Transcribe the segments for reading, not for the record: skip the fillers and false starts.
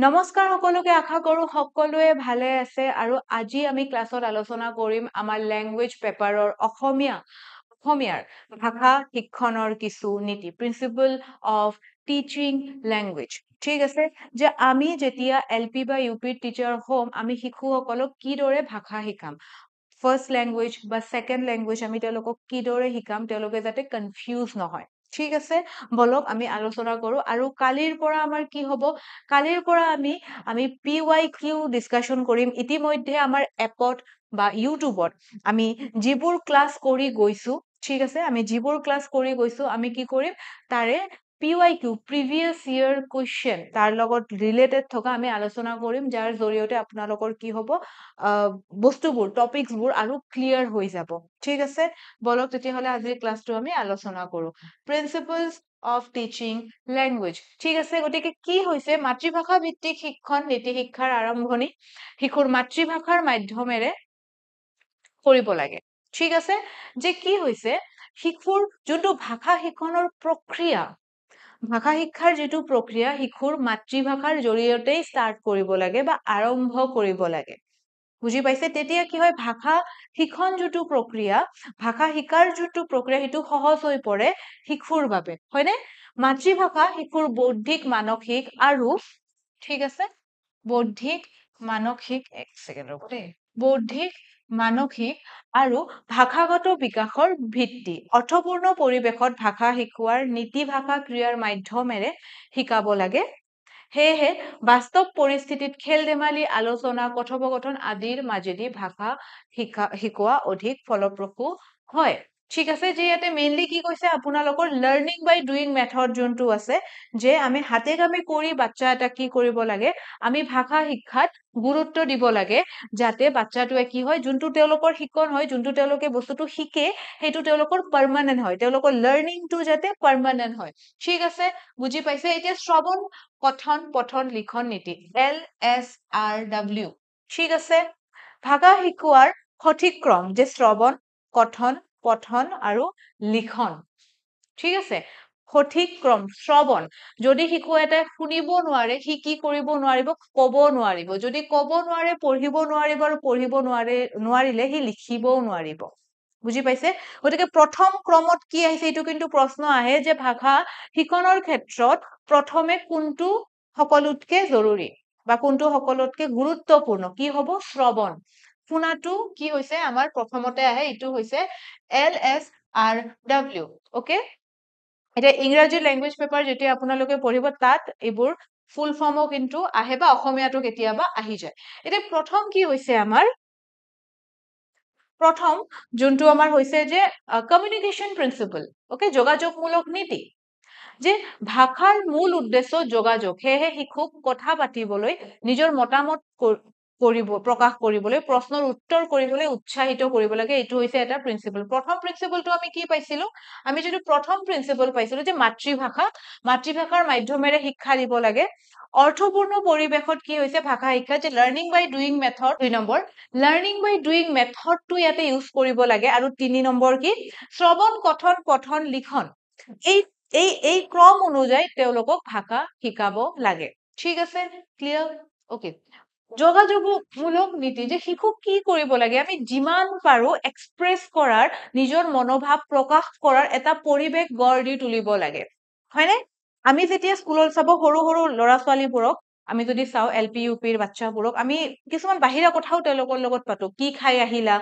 নমস্কাৰ সকলোকে আশা কৰো সকলোৱে ভালে আছে আৰু আজি আমি ক্লাছত আলোচনা কৰিম আমাৰ ল্যাঙ্গুৱেজ পেপাৰৰ অসমীয়াৰ ভাষা শিক্ষণৰ কিছু নীতি প্ৰিন্সিপল অফ টিচিং ল্যাঙ্গুৱেজ ঠিক আছে যে আমি যেতিয়া এলপি বা ইউপি টিচাৰ হ'ম আমি শিশুসকলক কিদৰে ভাষা শিকাম ফাৰ্ষ্ট ল্যাঙ্গুৱেজ বা সেকেন্ড ল্যাঙ্গুৱেজ আমি তেওঁলোকক কিদৰে শিকাম তেওঁলোকে যাতে কনফিউজ নহয় ঠিক আছে বলক আমি আলোচনা কৰো আৰু কালিৰ পৰা আমাৰ কি হ'ব কালিৰ পৰা আমি PYQ ডিসকাশন কৰিম ইতিমধ্যে আমাৰ এপত বা ইউটিউবত আমি যিবোৰ ক্লাস কৰি গৈছো ঠিক আছে আমি যিবোৰ ক্লাস কৰি গৈছো আমি কি কৰিম তাৰে PYQ previous year question তাৰ লগত ৰিলেটেড থকা আমি আলোচনা কৰিম যাৰ জৰিয়তে আপোনালোকৰ কি হ'ব বস্তুবোৰ টপিকসবোৰ আৰু ক্লিয়াৰ হৈ যাব ঠিক আছে বলক তেতিয়াহলে আজিৰ ক্লাসটো আমি আলোচনা কৰো প্ৰিন্সিপলস of teaching language ঠিক আছে গতিকে কি হৈছে মাতৃভাষা ভিত্তিক শিক্ষণ নীতি শিক্ষাৰ আৰম্ভণি শিশুৰ মাতৃভাষাৰ মাধ্যমেৰে কৰিব লাগে ঠিক আছে যে কি হৈছে শিশুৰ যোনটো ভাষা শিক্ষণৰ প্ৰক্ৰিয়া ভাষা শিক্ষাৰ যেটো প্ৰক্ৰিয়া শিশুৰ মাতৃভাষাৰ জৰিয়তেই ষ্টাৰ্ট কৰিব লাগে বা আৰম্ভ কৰিব লাগে বুজি পাইছে তেতিয়া কি হয় ভাষা শিক্ষণ যেটো প্ৰক্ৰিয়া ভাষা শিকাৰ যেটো প্ৰক্ৰিয়া হেতু সহজ হৈ পৰে শিশুৰ বাবে হয়নে মাতৃভাষা শিশুৰ বৌদ্ধিক মানসিক আৰু ঠিক আছে বৌদ্ধিক মানসিক এক সেকেন্ড ৰব দেই বৌদ্ধিক মানসিক আৰু ভাষাগত বিকাশৰ ভিত্তি অৰ্থপূৰ্ণ পৰিবেশত ভাষা শিকোৱাৰ নীতি ভাষা ক্ৰিয়াৰ মাধ্যমেৰে শিকাব লাগে হেহে বাস্তৱ পৰিস্থিতিত খেল ধেমালি আলোচনা কথোপকথন আদিৰ মাজেদি ভাষা শিকোৱা অধিক ফলপ্ৰসূ হয় ঠিক আছে যে ইয়াতে মেইনলি কি কৈছে আপোনালোকৰ লাৰ্নিং বাই ডুইং মেথড যোনটো আছে যে আমি হাতে কামে কৰি বাচ্চা এটা কি কৰিব লাগে আমি ভাষা শিক্ষাত গুৰুত্ব দিব লাগে যাতে বাচ্চাটোৱে কি হয় যোনটো তেওঁলোকৰ শিকন হয় যোনটো তেওঁলোকে বস্তুটো শিকে হেতু তেওঁলোকৰ পাৰ্মানেন্ট হয় তেওঁলোকৰ লাৰ্নিংটো যাতে পাৰ্মানেন্ট হয় ঠিক আছে বুজি পাইছে এতিয়া শ্ৰৱণ কথন পঠন লিখন নীতি LSRW ঠিক আছে ভাষা শিকোৱাৰ সঠিক ক্ৰম যে শ্ৰৱণ কথন পঠন আৰু লিখন ঠিক আছে সঠিক ক্ৰম শ্ৰৱণ যদি শিশু এটা শুনিব নোৱাৰে সি কি কৰিব নোৱাৰিব ক'ব নোৱাৰিব যদি ক'ব নোৱাৰে পঢ়িব নোৱাৰিব আৰু পঢ়িব নোৱাৰিলে সি লিখিবও নোৱাৰিব বুজি পাইছে গতিকে প্ৰথম ক্ৰমত কি আহিছে এটো কিন্তু প্ৰশ্ন আহে যে ভাষা শিকনৰ ক্ষেত্ৰত প্ৰথমে কোনটো সকলোতকে জৰুৰী বা কোনটো সকলোতকে গুৰুত্বপূৰ্ণ কি হ'ব শ্ৰৱণ শুনাটো কি হৈছে আমাৰ প্ৰথমতে আহে এটো হৈছে LSRW ওকে এটা ইংৰাজী ল্যাঙ্গুৱেজ পেপাৰ যেতিয়া আপোনালোকে পঢ়িব তাত এবোৰ ফুল ফৰ্মও কিন্তু আহে বা অসমীয়াটো কেতিয়াবা আহি যায় এটা প্ৰথম কি হৈছে আমাৰ প্ৰথম যোনটো আমাৰ হৈছে যে কমিউনিকেশন প্ৰিন্সিপল ওকে যোগাযোগমূলক নীতি যে ভাষাৰ মূল উদ্দেশ্য যোগাযোগ হেহে শিশুক কথা পাতিবলৈ নিজৰ মতামত প্ৰকাশ কৰিবলৈ প্ৰশ্নৰ উত্তৰ কৰিবলৈ উৎসাহিত কৰিব লাগে এটো হৈছে এটা প্ৰিন্সিপল প্ৰথম প্ৰিন্সিপলটো আমি কি পাইছিলো আমি যেটো প্ৰথম প্ৰিন্সিপল পাইছিলো যে মাতৃভাষাৰ মাধ্যমেৰে শিক্ষা দিব লাগে অৰ্থপূৰ্ণ পৰিবেশত কি হৈছে ভাষা শিক্ষা যে লাৰ্নিং বাই ডুইং মেথড 2 নম্বৰ লাৰ্নিং বাই ডুইং মেথডটো ইয়াতে ইউজ কৰিব লাগে আৰু 3 নম্বৰ কি শ্ৰৱণ কথন পঠন লিখন এই ক্ৰম অনুযায়ী তেওঁলোকক ভাষা শিকাব লাগে ঠিক আছে ক্লিয়াৰ ওকে যোগাযোগমূলক নীতি যে শিশুক কি কৰিব লাগে আমি যিমান পাৰো এক্সপ্ৰেছ কৰাৰ নিজৰ মনোভাৱ প্ৰকাশ কৰাৰ এটা পৰিবেশ গঢ় দি তুলিব লাগে হয়নে আমি যেতিয়া স্কুলত চাব সৰু সৰু লৰা ছোৱালীবোৰক আমি যদি চাও এলপি ইউপিৰ বাচ্চাবোৰক আমি কিছুমান বাহিৰা কথাও তেওঁলোকৰ লগত পাতো কি খাই আহিলা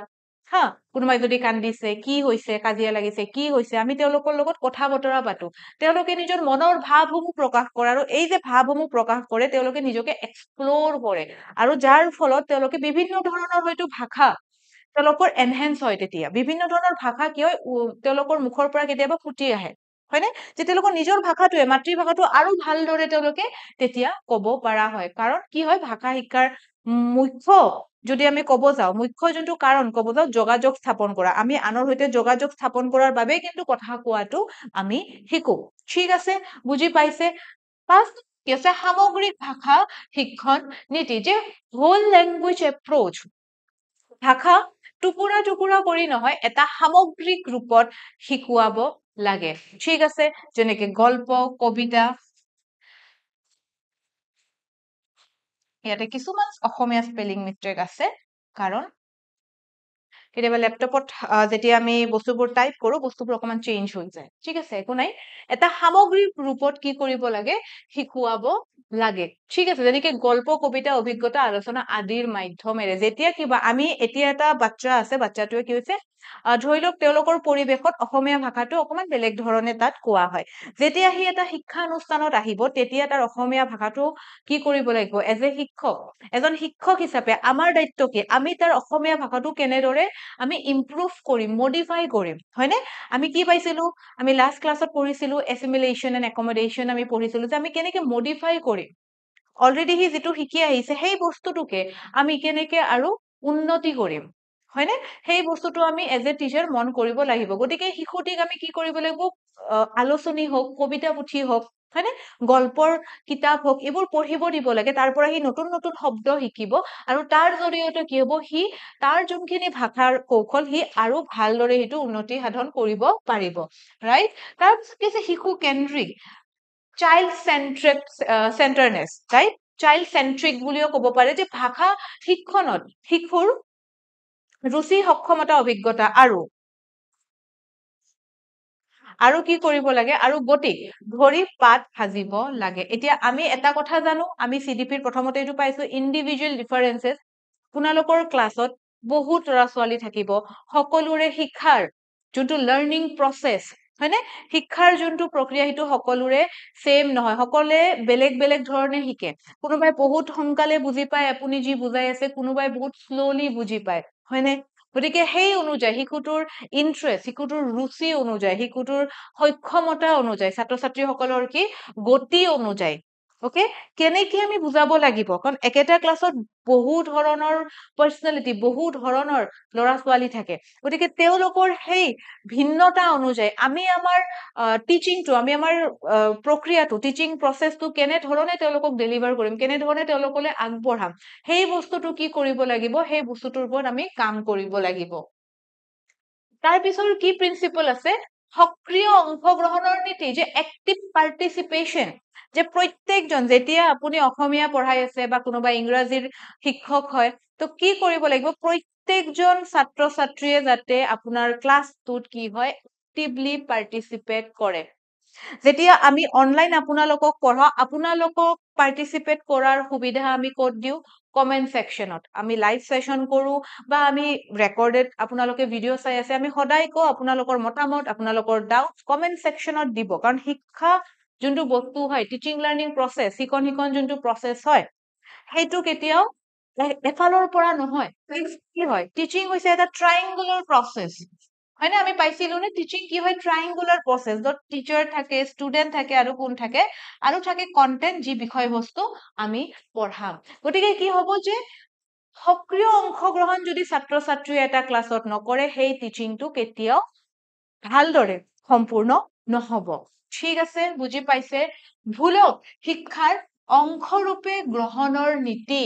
হা কোনোবাই যদি কান্দিছে কি হৈছে কাজিয়া লাগিছে কি হৈছে আমি তেওঁলোকৰ লগত কথা বতৰা পাতো তেওঁলোকে নিজৰ মনৰ ভাৱসমূহ প্ৰকাশ কৰে আৰু এই যে ভাৱসমূহ প্ৰকাশ কৰে তেওঁলোকে নিজকে এক্সপ্লোৰ কৰে আৰু যাৰ ফলত তেওঁলোকে বিভিন্ন ধৰণৰ হয়তো ভাষা তেওঁলোকৰ এনহেন্স হয় তেতিয়া বিভিন্ন ধৰণৰ ভাষা কি হয় তেওঁলোকৰ মুখৰ পৰা কেতিয়াবা ফুটি আহে হয়নে যে তেওঁলোকৰ নিজৰ ভাষাটোৱে মাতৃভাষাটো আৰু ভালদৰে তেওঁলোকে তেতিয়া ক'ব পৰা হয় কাৰণ কি হয় ভাষা শিক্ষাৰ মুখ্য যদি আমি ক'ব যাও মুখ্য যোনটো কাৰণ ক'ব যাও যোগাযোগ স্থাপন কৰা আমি আনৰ সৈতে যোগাযোগ স্থাপন কৰাৰ বাবে কিন্তু কথা কোৱাটো আমি শিকো ঠিক আছে বুজি পাইছে ফাৰ্ষ্ট কি আছে সামগ্ৰিক ভাষা শিক্ষণ নীতি যে হোল ল্যাঙ্গুৱেজ এপ্ৰোচ ভাষা টুকুৰা টুকুৰা কৰি নহয় এটা সামগ্ৰিক ৰূপত শিকোৱাব লাগে ঠিক আছে যেনেকে গল্প কবিতা ইয়াতে কিছুমান অসমীয়া স্পেলিং মিষ্টেক আছে কাৰণ কেতিয়াবা লেপটপত যেতিয়া আমি বস্তুবোৰ টাইপ কৰো বস্তুবোৰ অকমান চেঞ্জ হৈ যায় ঠিক আছে একো নাই এটা সামগ্ৰিক ৰূপত কি কৰিব লাগে শিকুৱাব লাগে ঠিক আছে যেনেকে গল্প কবিতা অভিজ্ঞতা আলোচনা আদিৰ মাধ্যমেৰে যেতিয়া কিবা আমি এতিয়া এটা বাচ্চা আছে বাচ্চাটোৱে কি হৈছে ধৰি লওক তেওঁলোকৰ পৰিৱেশত অসমীয়া ভাষাটো অকমান বেলেগ ধৰণে তাত কোৱা হয় যেতিয়া সি এটা শিক্ষানুষ্ঠানত আহিব তেতিয়া তাৰ অসমীয়া ভাষাটো কি কৰিব লাগিব এজ এ শিক্ষক এজন শিক্ষক হিচাপে আমাৰ দায়িত্ব কি আমি তাৰ অসমীয়া ভাষাটো কেনেদৰে আমি ইমপ্ৰুভ কৰিম মডিফাই কৰিম হয়নে আমি কি পাইছিলো আমি লাষ্ট ক্লাছত পঢ়িছিলো এছিমিলেশ্যন এণ্ড একমডেশ্যন আমি পঢ়িছিলো যে আমি কেনেকে মডিফাই কৰিম অলৰেডি সি যিটো শিকি আহিছে সেই বস্তুটোকে আমি কেনেকে আৰু উন্নতি কৰিম হয়নে সেই বস্তুটো আমি এজ এ টিচাৰ মন কৰিব লাগিব গতিকে শিশুটিক আমি কি কৰিব লাগিব আলোচনী হওক কবিতা পুথি হওক হয়নে গল্পৰ কিতাপ হওক এইবোৰ পঢ়িব দিব লাগে তাৰ পৰা সি নতুন নতুন শব্দ শিকিব আৰু তাৰ জৰিয়তে কি হ'ব সি তাৰ যোনখিনি ভাষাৰ কৌশল সি আৰু ভালদৰে সেইটো উন্নতি সাধন কৰিব পাৰিব ৰাইট তাৰপিছত কি শিশু কেন্দ্ৰিক চাইল্ড চেন্টাৰনেছ ৰাইট চাইল্ড চেন্ট্ৰিক বুলিও ক'ব পাৰে যে ভাষা শিক্ষণত শিশুৰ ৰুচি সক্ষমতা অভিজ্ঞতা আৰু কি কৰিব লাগে আৰু গতি ধৰি পাত সাজিব লাগে এতিয়া আমি এটা কথা জানো আমি চিডিপিৰ প্ৰথমতে এইটো পাইছো ইণ্ডিভিজুৱেল ডিফাৰেন্সেছ আপোনালোকৰ ক্লাছত বহুত ল'ৰা ছোৱালী থাকিব সকলোৰে শিক্ষাৰ যোনটো লাৰ্ণিং প্ৰচেছ হয়নে শিক্ষাৰ যোনটো প্ৰক্ৰিয়া সেইটো সকলোৰে সেম নহয় সকলোৱে বেলেগ বেলেগ ধৰণে শিকে কোনোবাই বহুত সোনকালে বুজি পায় আপুনি যি বুজাই আছে কোনোবাই বহুত শ্ল'লি বুজি পায় হয়নে গতিকে সেই অনুযায়ী শিশুটোৰ ইন্টাৰেষ্ট শিশুটোৰ ৰুচি অনুযায়ী শিশুটোৰ সক্ষমতা অনুযায়ী ছাত্ৰ ছাত্ৰীসকলৰ কি গতি অনুযায়ী ওকে কেনেকে আমি বুজাব লাগিব কাৰণ একেটা ক্লাছত বহু ধৰণৰ পাৰ্চনেলিটি বহু ধৰণৰ ল'ৰা ছোৱালী থাকে গতিকে তেওঁলোকৰ সেই ভিন্নতা অনুযায়ী আমি আমাৰ টিচিংটো আমি আমাৰ প্ৰক্ৰিয়াটো টিচিং প্ৰচেছটো কেনেধৰণে তেওঁলোকক ডেলিভাৰ কৰিম কেনেধৰণে তেওঁলোকলৈ আগবঢ়াম সেই বস্তুটো কি কৰিব লাগিব সেই বস্তুটোৰ ওপৰত আমি কাম কৰিব লাগিব তাৰ পিছৰ কি প্ৰিন্সিপল আছে সক্ৰিয় অংশগ্ৰহণৰ নীতি যে এক্টিভ পাৰ্টিচিপেশ্যন যে প্ৰত্যেকজন যেতিয়া আপুনি অসমীয়া পঢ়াই আছে বা কোনোবা ইংৰাজীৰ শিক্ষক হয় তো কি কৰিব লাগিব প্ৰত্যেকজন ছাত্ৰ ছাত্ৰীয়ে যাতে আপোনাৰ ক্লাছটোত কি হয় এক্টিভলি পাৰ্টিচিপেট কৰে যেতিয়া আমি অনলাইন আপোনালোকক পঢ়াও আপোনালোকক পাৰ্টিচিপেট কৰাৰ সুবিধা আমি ক'ত দিওঁ কমেন্ট সেকশনত আমি লাইভ সেশন কৰো বা আমি ৰেকৰ্ডেড আপোনালোকে ভিডিঅ' চাই আছে আমি সদায় কওঁ আপোনালোকৰ মতামত আপোনালোকৰ ডাউট কমেন্ট সেকশনত দিব কাৰণ শিক্ষা যোনটো বস্তু হয় টিচিং লাৰ্নিং প্ৰচেছ শিকন যোনটো প্ৰচেছ হয় সেইটো কেতিয়াও এফালৰ পৰা নহয় কি হয় টিচিং হৈছে এটা ট্ৰাইংগুলাৰ প্ৰচেছ হয় না আমি পাইছিলো নে টিচিং কি হয় ট্ৰাইংগুলাৰ প্ৰচেছ য'ত টিচাৰ থাকে ষ্টুডেন্ট থাকে আৰু কোন থাকে আৰু থাকে কন্টেন্ট যি বিষয়বস্তু আমি পঢ়াম গতিকে কি হ'ব যে সক্ৰিয় অংশগ্ৰহণ যদি ছাত্ৰ ছাত্ৰীয়ে এটা ক্লাছত নকৰে সেই টিচিংটো কেতিয়াও ভালদৰে সম্পূৰ্ণ নহব ঠিক আছে বুজি পাইছে ভুলক শিক্ষাৰ অংশৰূপে গ্ৰহণৰ নীতি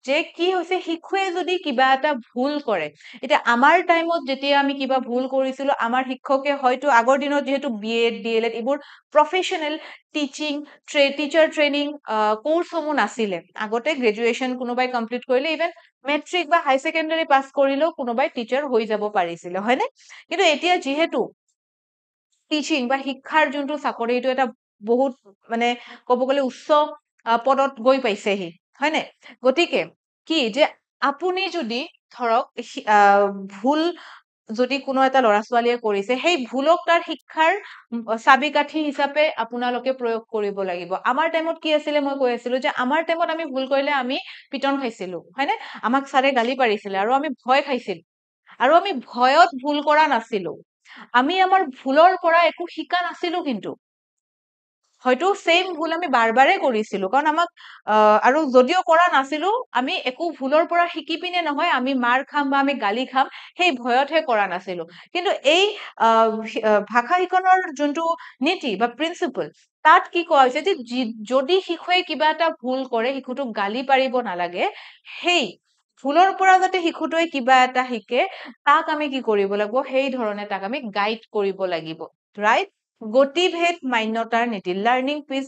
যে কি হৈছে শিশুৱে যদি কিবা এটা ভুল কৰে এতিয়া আমাৰ টাইমত যেতিয়া আমি কিবা ভুল কৰিছিলো আমাৰ শিক্ষকে হয়তো আগৰ দিনত যেহেতু বিএড ডিএলএড এইবোৰ প্ৰফেশনেল টিচিং টিচাৰ ট্ৰেইনিং কোৰ্চসমূহ নাছিলে আগতে গ্ৰেজুৱেশ্যন কোনোবাই কমপ্লিট কৰিলে ইভেন মেট্ৰিক বা হাই ছেকেণ্ডাৰী পাছ কৰিলেও কোনোবাই টিচাৰ হৈ যাব পাৰিছিলে হয়নে কিন্তু এতিয়া যিহেতু টিচিং বা শিক্ষাৰ যোনটো চাকৰি এইটো এটা বহুত মানে ক'ব গ'লে উচ্চ পদত গৈ পাইছেহি হয়নে গতিকে কি যে আপুনি যদি ধৰক ভুল যদি কোনো এটা ল'ৰা ছোৱালীয়ে কৰিছে সেই ভুলক তাৰ শিক্ষাৰ চাবিকাঠি হিচাপে আপোনালোকে প্ৰয়োগ কৰিব লাগিব আমাৰ টাইমত কি আছিলে মই কৈ আছিলো যে আমাৰ টাইমত আমি ভুল কৰিলে আমি পিটন খাইছিলো হয়নে আমাক ছাৰে গালি পাৰিছিলে আৰু আমি ভয় খাইছিলো আৰু আমি ভয়ত ভুল কৰা নাছিলো আমি আমাৰ ভুলৰ পৰা একো শিকা নাছিলো কিন্তু হয়তো সেম ভুল আমি বাৰবাৰে কৰিছিলো কাৰণ আমাক আৰু যদিও কৰা নাছিলো আমি একো ভুলৰ পৰা শিকি পিনে নহয় আমি মাৰ খাম বা আমি গালি খাম সেই ভয়তহে কৰা নাছিলো কিন্তু এই ভাষা শিকনৰ যোনটো নীতি বা প্ৰিন্সিপল তাত কি কোৱা হৈছে যে যদি শিশুৱে কিবা এটা ভুল কৰে শিশুটোক গালি পাৰিব নালাগে সেই ভুলৰ পৰা যাতে শিশুটোৱে কিবা এটা শিকে তাক আমি কি কৰিব লাগিব সেই ধৰণে তাক আমি গাইড কৰিব লাগিব ৰাইট গতিভেদ মান্যতাৰ নীতি লাৰ্নিং পিচ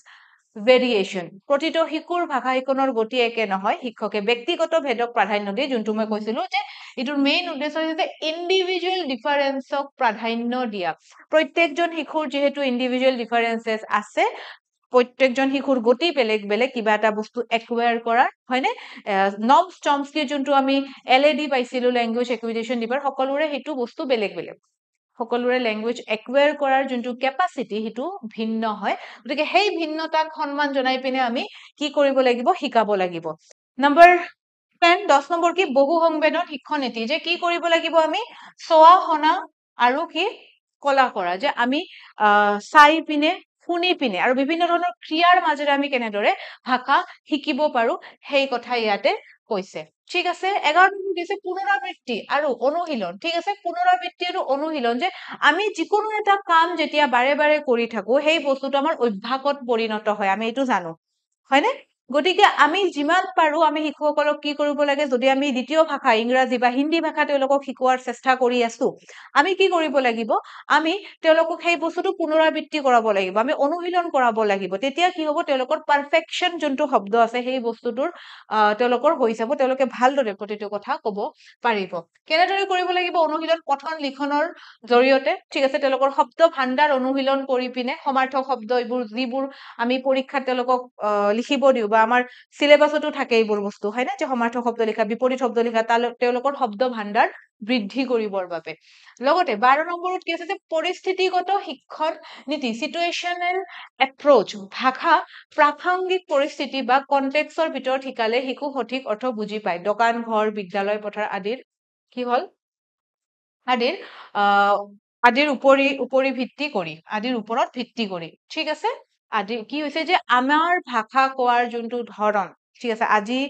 ভেৰিয়েশ্যন। প্ৰতিটো শিশুৰ ভাষা শিকনৰ গতি একে নহয়। শিক্ষকে ব্যক্তিগত ভেদক প্ৰাধান্য দিয়ে, যোনটো মই কৈছিলো যে এইটোৰ মেইন উদ্দেশ্য হৈছে যে ইণ্ডিভিজুৱেল ডিফাৰেন্সক প্ৰাধান্য দিয়া। প্ৰত্যেকজন শিশুৰ যিহেতু ইণ্ডিভিজুৱেল ডিফাৰেন্সেছ আছে, প্ৰত্যেকজন শিশুৰ গতি বেলেগ বেলেগ কিবা এটা বস্তু একুৱায়াৰ কৰাৰ, হয়নে? নবছ চমস্কি যোনটো আমি LAD পাইছিলো, লেংগুৱেজ একুইজিশ্যন ডিপাৰ, সকলোৰে সেইটো বস্তু বেলেগ বেলেগ। সকলোৰে লেংগুৱেজ একুৱায়াৰ কৰাৰ যোনটো কেপাচিটি সেইটো ভিন্ন হয়। গতিকে সেই ভিন্নতাক সন্মান জনাই পিনে আমি কি কৰিব লাগিব? শিকাব লাগিব। নম্বৰ 10 নম্বৰ কি? বহু সংবেদন শিক্ষণ নীতি। যে কি কৰিব লাগিব? আমি চোৱা শুনা আৰু কি কলা কৰা, যে আমি চাই পিনে, শুনি পিনে আৰু বিভিন্ন ধৰণৰ ক্ৰিয়াৰ মাজেৰে আমি কেনেদৰে ভাষা শিকিব পাৰো সেই কথা ইয়াতে কৈছে। ঠিক আছে। 11 নম্বৰ দিছে পুনৰাবৃত্তি আৰু অনুশীলন। ঠিক আছে, পুনৰাবৃত্তি আৰু অনুশীলন, যে আমি যিকোনো এটা কাম যেতিয়া বাৰে বাৰে কৰি থাকো সেই বস্তুটো আমাৰ অভ্যাসত পৰিণত হয়, আমি এইটো জানো, হয়নে? গতিকে আমি যিমান পাৰো আমি শিশুসকলক কি কৰিব লাগে? যদি আমি দ্বিতীয় ভাষা ইংৰাজী বা হিন্দী ভাষা তেওঁলোকক শিকোৱাৰ চেষ্টা কৰি আছো, আমি কি কৰিব লাগিব? আমি তেওঁলোকক সেই বস্তুটো পুনৰাবৃত্তি কৰাব লাগিব, আমি অনুশীলন কৰাব লাগিব। তেতিয়া কি হ'ব? তেওঁলোকৰ পাৰফেকশ্যন যোনটো শব্দ আছে সেই বস্তুটোৰ তেওঁলোকৰ হৈ যাব, তেওঁলোকে ভালদৰে প্ৰতিটো কথা ক'ব পাৰিব। কেনেদৰে কৰিব লাগিব অনুশীলন? পঠন লিখনৰ জৰিয়তে। ঠিক আছে, তেওঁলোকৰ শব্দ ভাণ্ডাৰ অনুশীলন কৰি পিনে, সমাৰ্থক শব্দ এইবোৰ যিবোৰ আমি পৰীক্ষাত তেওঁলোকক লিখিব দিওঁ, বা আমাৰ চিলেবাছতো থাকে এইবোৰ বস্তু, হয় নে? যে সমাৰ্থক শব্দ লিখা, বিপৰীত শব্দ লিখা, তেওঁলোকৰ শব্দ ভাণ্ডাৰ বৃদ্ধি কৰিবৰ বাবে। লগতে 12 নম্বৰত কি আছে? যে পৰিস্থিতিগত শিক্ষণ নীতি, চিটুৱেশ্যনেল এপ্ৰ'চ। ভাষা প্ৰাসংগিক পৰিস্থিতি বা কনটেক্সৰ ভিতৰত শিকালে শিশু সঠিক অৰ্থ বুজি পায়। দোকান, ঘৰ, বিদ্যালয়, পথাৰ আদিৰ কি হল? আদিৰ আদিৰ ওপৰত ভিত্তি কৰি। ঠিক আছে, আদিৰ কি হৈছে? যে আমাৰ ভাষা কোৱাৰ যোনটো ধৰণ, ঠিক আছে, আজি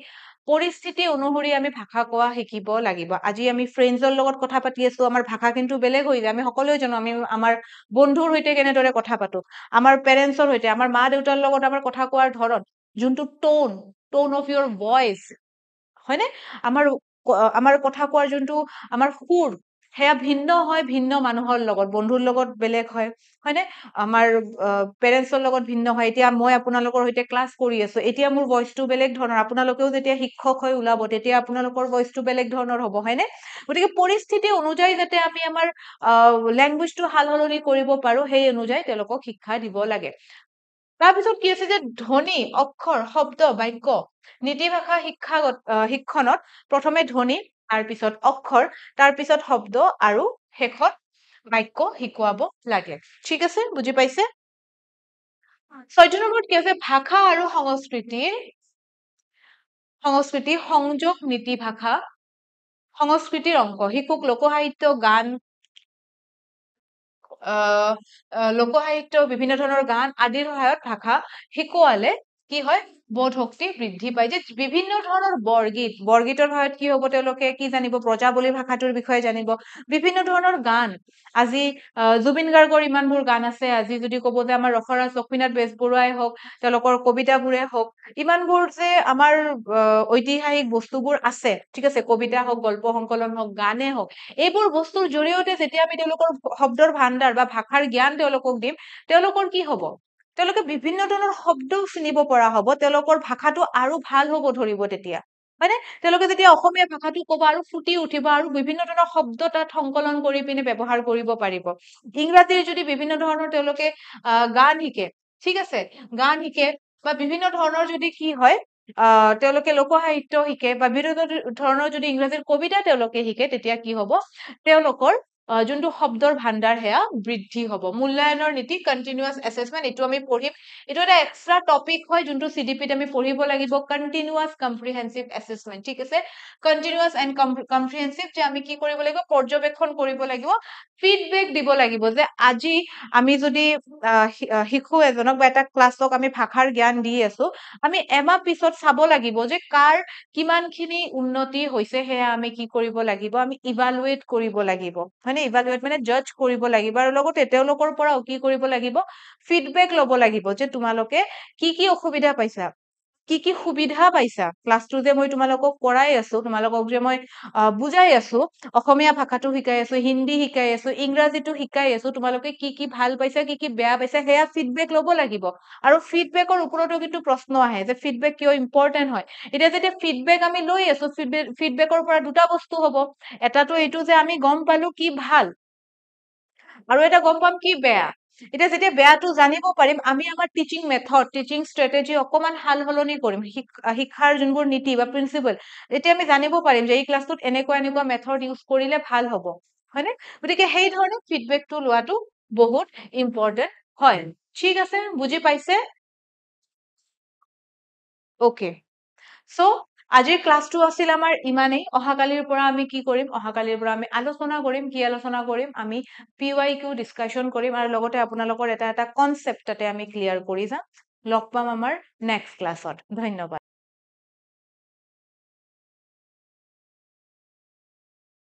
পৰিস্থিতি অনুসৰি আমি ভাষা কোৱা শিকিব লাগিব। আজি আমি ফ্ৰেণ্ডছৰ লগত কথা পাতি আছো, আমাৰ ভাষা কিন্তু বেলেগ হৈ যায়। আমি সকলোৱে জানো আমি আমাৰ বন্ধুৰ সৈতে কেনেদৰে কথা পাতো, আমাৰ পেৰেণ্টছৰ সৈতে, আমাৰ মা দেউতাৰ লগত আমাৰ কথা কোৱাৰ ধৰণ, যোনটো টোন অফ ইয়ৰ ভইচ, হয়নে? আমাৰ আমাৰ কথা কোৱাৰ যোনটো আমাৰ সুৰ, সেয়া ভিন্ন হয় ভিন্ন মানুহৰ লগত। বন্ধুৰ লগত বেলেগ হয়, হয়নে? আমাৰ পেৰেণ্টছৰ লগত ভিন্ন হয়। এতিয়া মই আপোনালোকৰ সৈতে ক্লাছ কৰি আছো, এতিয়া মোৰ ভইচটো বেলেগ ধৰণৰ। আপোনালোকেও যেতিয়া শিক্ষক হৈ ওলাব তেতিয়া আপোনালোকৰ ভইচটো বেলেগ ধৰণৰ হ'ব, হয়নে? গতিকে পৰিস্থিতি অনুযায়ী যাতে আমি আমাৰ লেংগুৱেজটো সাল সলনি কৰিব পাৰো, সেই অনুযায়ী তেওঁলোকক শিক্ষা দিব লাগে। তাৰপিছত কি আছে? যে ধ্বনি, অক্ষৰ, শব্দ, বাক্য। নীতিভাষা শিক্ষণত প্ৰথমে ধ্বনি, তাৰপিছত অক্ষৰ, তাৰপিছত শব্দ আৰু শেষত বাক্য শিকোৱাব লাগে। ঠিক আছে, বুজি পাইছে? 14 নম্বৰত কি আছে? ভাষা আৰু সংস্কৃতি সংযোগ নীতি। ভাষা সংস্কৃতিৰ অংশ। শিশুক লোকসাহিত্য, গান, লোকসাহিত্য, বিভিন্ন ধৰণৰ গান আদিৰ সহায়ত ভাষা শিকোৱালে কি হয়? বোধশক্তি বৃদ্ধি পায়। যে বিভিন্ন ধৰণৰ বৰগীতৰ সহায়ত কি হ'ব? তেওঁলোকে কি জানিব? ব্ৰজাৱলী ভাষাটোৰ বিষয়ে জানিব। বিভিন্ন ধৰণৰ গান, আজি জুবিন গাৰ্গৰ ইমানবোৰ গান আছে। আজি যদি ক'ব যে আমাৰ ৰসৰাজ লক্ষ্মীনাথ বেজবৰুৱাই হওক, তেওঁলোকৰ কবিতাবোৰে হওক, ইমানবোৰ যে আমাৰ ঐতিহাসিক বস্তুবোৰ আছে, ঠিক আছে, কবিতা হওক, গল্প সংকলন হওক, গানে হওক, এইবোৰ বস্তুৰ জৰিয়তে যেতিয়া আমি তেওঁলোকৰ শব্দৰ ভাণ্ডাৰ বা ভাষাৰ জ্ঞান তেওঁলোকক দিম, তেওঁলোকৰ কি হ'ব? তেওঁলোকে বিভিন্ন ধৰণৰ শব্দও চিনিব পৰা হ'ব, তেওঁলোকৰ ভাষাটো আৰু ভাল হ'ব ধৰিব তেতিয়া, হয়নে? তেওঁলোকে যেতিয়া অসমীয়া ভাষাটো ক'ব আৰু ফুটি উঠিব, আৰু বিভিন্ন ধৰণৰ শব্দ তাত সংকলন কৰি পিনে ব্যৱহাৰ কৰিব পাৰিব। ইংৰাজীৰ যদি বিভিন্ন ধৰণৰ তেওঁলোকে গান শিকে, ঠিক আছে, গান শিকে, বা বিভিন্ন ধৰণৰ যদি কি হয়, তেওঁলোকে লোকসাহিত্য শিকে, বা বিভিন্ন ধৰণৰ যদি ইংৰাজীৰ কবিতা তেওঁলোকে শিকে, তেতিয়া কি হ'ব? তেওঁলোকৰ যোনটো শব্দৰ ভাণ্ডাৰ সেয়া বৃদ্ধি হ'ব। মূল্যায়নৰ নীতি, কণ্টিনিউৱাছ এছেছমেণ্ট, এইটো আমি পঢ়িম। এইটো এটা এক্সট্ৰা টপিক হয়, যোনটো CDP-ত আমি পঢ়িব লাগিব। কণ্টিনিউৱাছ কম্প্ৰিহেনচিভ এছেছমেণ্ট, ঠিক আছে, কণ্টিনিউৱাছ এণ্ড কম্প্ৰিহেনচিভ, যে আমি কি কৰিব লাগিব? পৰ্যবেক্ষণ কৰিব লাগিব, ফিডবেক দিব লাগিব। যে আজি আমি যদি শিশু এজনক বা এটা ক্লাছক আমি ভাষাৰ জ্ঞান দি আছো, আমি এমাহ পিছত চাব লাগিব যে কাৰ কিমানখিনি উন্নতি হৈছে। সেয়া আমি কি কৰিব লাগিব? আমি ইভালুৱেট কৰিব লাগিব, হয়নে? ইভালুৱেট মানে জাজ কৰিব লাগিব, আৰু লগতে তেওঁলোকৰ পৰাও কি কৰিব লাগিব? ফিডবেক ল'ব লাগিব, যে তোমালোকে কি কি অসুবিধা পাইছা, কি সুবিধা পাইছা ক্লাছটো যে মই তোমালোকক কৰাই আছো তোমালোকক যে মই বুজাই আছো অসমীয়া ভাষাটো শিকাই আছো হিন্দী শিকাই আছো ইংৰাজীটো শিকাই আছো তোমালোকে কি ভাল পাইছা কি বেয়া পাইছা সেয়া ফিডবেক ল'ব লাগিব আৰু ফিডবেকৰ ওপৰতো কিন্তু প্ৰশ্ন আহে যে ফিডবেক কিয় ইম্পৰ্টেন্ট হয় এতিয়া যেতিয়া ফিডবেক আমি লৈ আছো ফিডবেকৰ পৰা দুটা বস্তু হ'ব এটাটো এইটো যে আমি গম পালো কি ভাল আৰু এটা গম পাম কি বেয়া এতিয়া যেতিয়া বেয়াটো জানিব পাৰিম আমি আমাৰ টিচিং মেথড টিচিং ষ্ট্ৰেটেজি অকমান সাল সলনি কৰিম শিক্ষাৰ যোনবোৰ নীতি বা প্ৰিন্সিপল এতিয়া আমি জানিব পাৰিম যে এই ক্লাছটোত এনেকুৱা মেথড ইউজ কৰিলে ভাল হ'ব হয়নে গতিকে সেই ধৰণে ফিডবেকটো লোৱাটো বহুত ইম্পৰ্টেন্ট হয় ঠিক আছে বুজি পাইছে ওকে সো আজিৰ ক্লাছটো আছিল আমাৰ ইমানেই অহাকালিৰ পৰা আমি কি কৰিম অহাকালিৰ পৰা আমি আলোচনা কৰিম কি আলোচনা কৰিম আমি PYQ ডিসকাশন কৰিম আৰু লগতে আপোনালোকৰ এটা কনসেপ্ট তাতে আমি ক্লিয়াৰ কৰি যাম লগ পাম আমাৰ নেক্সট ক্লাছত ধন্যবাদ